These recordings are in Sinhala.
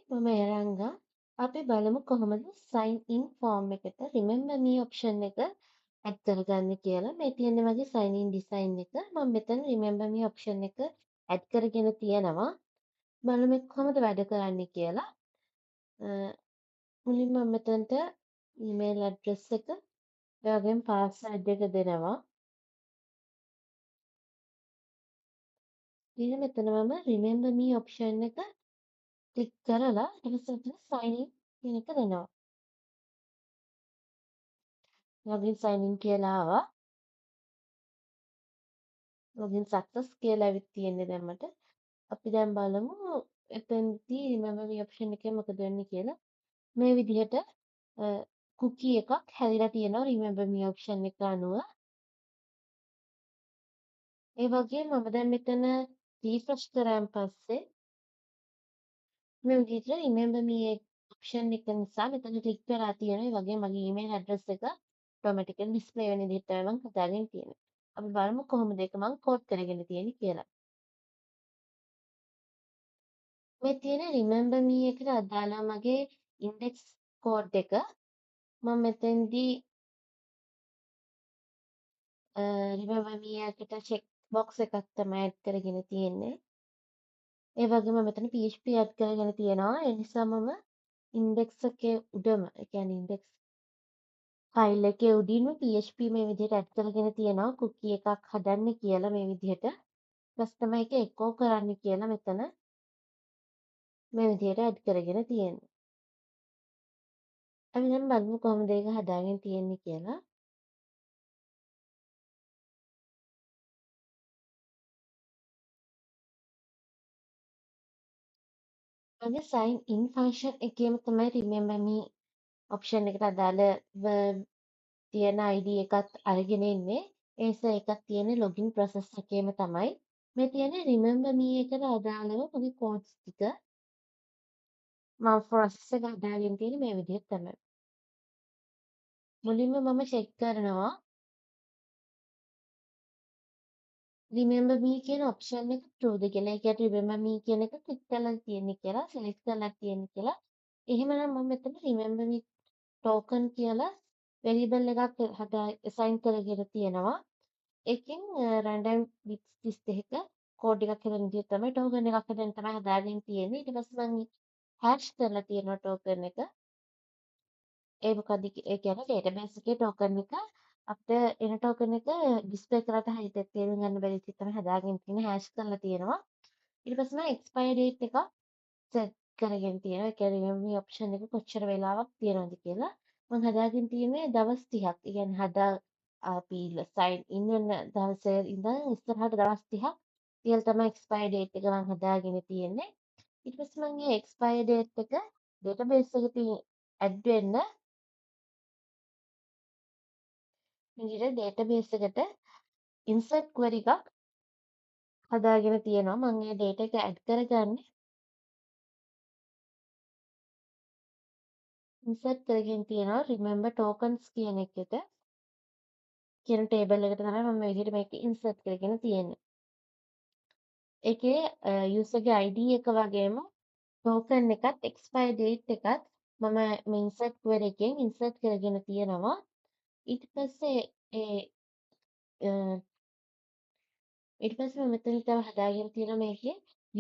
මම එරංගා. අපි බලමු කොහොමද sign in form එකට remember me option එක add කරගන්නේ කියලා. මේ තියෙන්නේ මගේ sign in design එක. මම මෙතන remember me option එක add කරගෙන තියෙනවා. බලමු කොහොමද වැඩ කරන්නේ කියලා. අ, මුලින්ම මම මෙතනට email address එක, ඒ වගේම password එක දෙනවා. ඊළඟ මෙතන මම remember me option එක ක්ලික් කරලා ඊට පස්සේ sign in කියන එක දෙනවා. login sign in කියලා ආවා. login success කියලා ඇවිත් තියෙන්නේ දැන් මට. අපි දැන් බලමු එතනදී remember me option එකේ මොකද වෙන්නේ කියලා. මේ විදිහට cookie එකක් හැදිලා තියෙනවා remember me option එක අනුව. ඒ වගේම මම දැන් මෙතන refresh කරාන් පස්සේ මේ විදිහට remember me option එක නිසා මෙතන ටික් වෙලා තියෙනවා. ඒ වගේම මගේ email address එක automatically display වෙන විදිහට තමයි මම හදාගෙන තියෙන්නේ. අපි බලමු කොහොමද ඒක මම code කරගෙන තියෙන්නේ කියලා. මේ තියෙන remember me එකට අදාළ මගේ index code එක මම මෙතෙන්දී remember me එකට check box එකක් තමයි add කරගෙන තියෙන්නේ. ඒ වගේම මෙතන PHP add කරගෙන තියෙනවා. ඒ නිසා මම index එකේ උඩම ඒ කියන්නේ index file එකේ උඩින්ම PHP මේ විදිහට add කරගෙන තියෙනවා. cookie එකක් හදන්න කියලා මේ විදිහට. ඊට තමයි ඒක echo කරන්න කියලා මෙතන මේ විදිහට add කරගෙන තියෙන්නේ. අපි දැන් බලමු කොහොමද ඒක හදාගෙන තියෙන්නේ කියලා. මගේ sign in function එකේම තමයි remember me option එකට අදාළව තියෙන ID එකත් අරගෙන ඉන්නේ. ඒ නිසා ඒකත් තියෙන්නේ login process එකේම තමයි. මේ තියෙන්නේ remember me එකට අදාළව මගේ codes ටික මම process එක හදාගෙන තියෙන්නේ මේ විදිහට තමයි. මුලින්ම මම check කරනවා remember me කියන option එක true ද කියලා. ඒ කියන්නේ remember me කියන එක click කරලා තියෙන්නේ කියලා, select කරලා තියෙන්නේ කියලා. එහෙමනම් මම මෙතන remember me token කියලා variable එකක් assign කරගෙන තියෙනවා. ඒකෙන් random bits 32ක කෝඩ් එකක් හදන විදිහ තමයි token එකක් හදන්න තමයි හදාගෙන තියෙන්නේ. ඊට පස්සේ මම hash කරලා තියෙනවා token එක. ඒ මොකද ඒ කියන්නේ database එකේ token එක අපිට එන token එක display කරලා හරියට තේරුම් ගන්න බැරි විදිහට තමයි හදාගෙන තියෙන්නේ hash කරලා තියෙනවා. ඊට පස්සේ මම expire date එක set කරගෙන තියෙනවා. ඒ කියන්නේ මේ option එක කොච්චර වෙලාවක් තියෙනවද කියලා. මම හදාගෙන තියෙන්නේ දවස් 30ක්. ඒ කියන්නේ අපි sign in වෙන දවසේ ඉඳන් ඉස්සරහට දවස් 30ක් තියලා තමයි expire date එක මම හදාගෙන තියෙන්නේ. ඊට පස්සේ මම මේ expire date එක database එකට add වෙන්න විදිහට database එකට insert query එකක් හදාගෙන තියෙනවා. මම මේ data එක add කරගන්නේ insert කරගෙන තියෙනවා remember tokens කියන එකට. කියන ටේබල් එකට තමයි මම මේ විදිහට මේක ඉන්සර්ට් කරගෙන තියෙන්නේ. ඒකේ user ගේ ID එක වගේම token එකත් expire date එකත් මම මේ insert query එකෙන් insert කරගෙන තියෙනවා. ඊට පස්සේ ඒ ඊට පස්සේ මම මෙතන තව හදාගෙන තියෙනවා මේකේ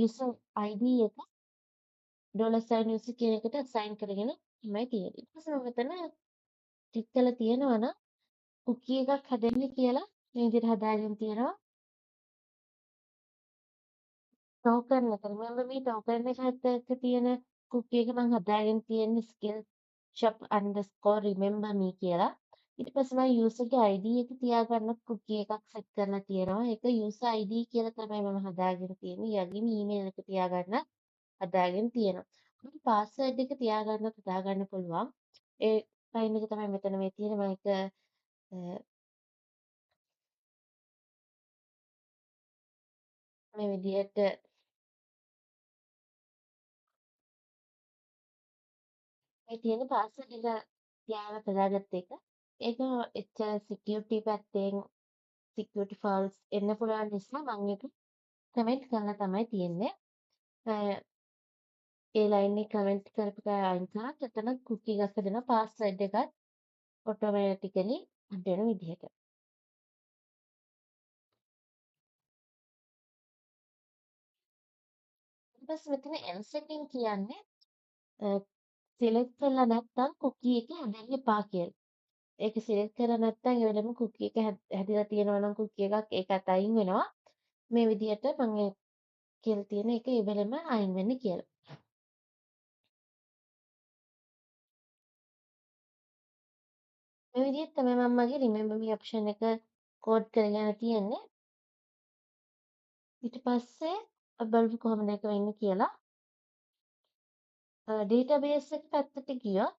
user ID එක $sign user කියන එකට assign කරගෙන තමයි තියෙන්නේ. ඊට පස්සේ මම මෙතන ටික් කරලා තියෙනවා නම් cookie එකක් හදන්න කියලා මේ විදිහට හදාගෙන තියෙනවා. ටෝකන් එක remember me ටෝකන් එකත් තියෙන cookie එක මම හදාගෙන තියෙන්නේ skill shop underscore remember me කියලා. ඊට පස්සේ මම user ගේ ID එක තියාගන්න cookie එකක් set කරලා තියෙනවා. ඒක user ID කියලා තමයි මම හදාගෙන තියෙන්නේ. යගින් email එක තියාගන්න හදාගෙන තියෙනවා. මට password එක තියාගන්නත් හදාගන්න පුළුවන්. ඒ ෆයිල් එක තමයි මෙතන මේ තියෙන මම ඒක මේ විදිහට මේ තියෙන password එක තියාගෙන හදාගත්ත එක. ඒක එච්චර security පැත්තෙන් security files එන්න පුළුවන් නිසා මම ඒක කමෙන්ට් කරලා තමයි තියෙන්නේ. ඒ ලයින් එක කමෙන්ට් කරපු එක අයින් කරාත් එතන කුකී එකක් හදෙනවා පාස්වර්ඩ් එකත් ඔටෝමැටිකලි ඇඩ් වෙන විදිහට. ඊට පස්සේ මෙතන end setting කියන්නේ සිලෙක්ට් කරලා නැත්නම් කුකී එක හැදෙන්න එපා කියලා. ඒක සිලෙක්ට් කරලා නැත්නම් ඒ වෙලෙම කුකී එක හැදිලා තියෙනවා නම් කුකී එකක් ඒකත් අයින් වෙනවා. මේ විදිහට මම කියලා තියෙන එක ඒ වෙලෙම අයින් වෙන්න කියලා. මේ විදිහට තමයි මම මගේ remember me option එක කෝඩ් කරගෙන තියෙන්නේ. ඊට පස්සේ බලමු කොහොමද ඒක වෙන්නේ කියලා. ඩේටාබේස් එක පැත්තට ගියොත්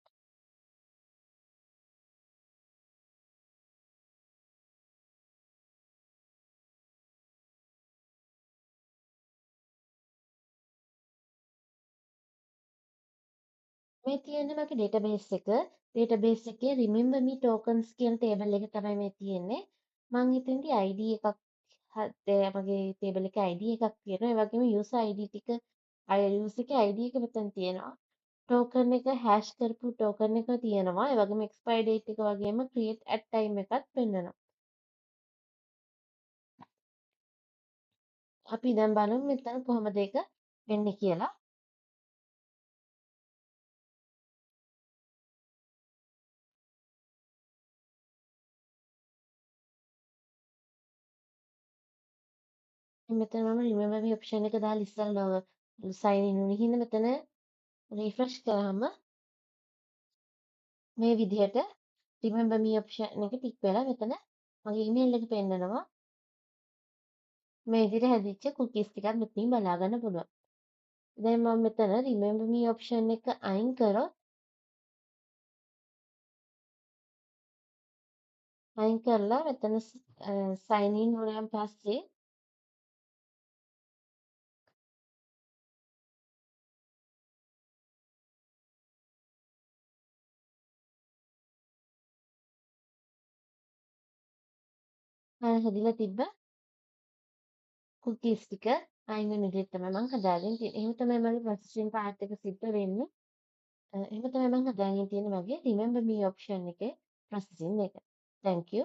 මේ තියෙන්නේ මගේ ඩේටාබේස් එක. ඩේටාබේස් එකේ remember me tokens කියන ටේබල් එක තමයි මේ තියෙන්නේ. මම හිතන්නේ ID එකක් මගේ ටේබල් එකේ ID එකක් තියෙනවා. ඒ වගේම user ID ටික user එකේ ID එක මෙතන තියෙනවා. ටෝකන් එක හැෂ් කරපු ටෝකන් එක තියෙනවා. ඒ වගේම expire date එක වගේම create at time එකත් පෙන්වනවා. අපි දැන් බලමු මෙතන කොහොමද ඒක වෙන්නේ කියලා. මෙතන මම remember me option එක දාලා ඉස්සෙල්ලා sign in වුණේ හින්දා මෙතන refresh කරාම මේ විදිහට remember me option එක ටික් වෙලා මෙතන මගේ email එක පෙන්නනවා. මේ විදිහට හැදිච්ච cookies ටිකක් මෙතනින් බලා ගන්න පුළුවන්. දැන් මම මෙතන remember me option එක අයින් කරොත් අයින් කරලා මෙතන sign in වුණාන් පස්සේ හැදිලා තිබ්බ cookies ටික අයින් වෙන විදිහට තමයි මම හදාගෙන තියෙන්නේ. එහෙම තමයි මගේ processing part එක සිද්ධ වෙන්නේ. එහෙම තමයි මම හදාගෙන තියෙන්නේ මගේ remember me option එකේ processing එක. Thank you.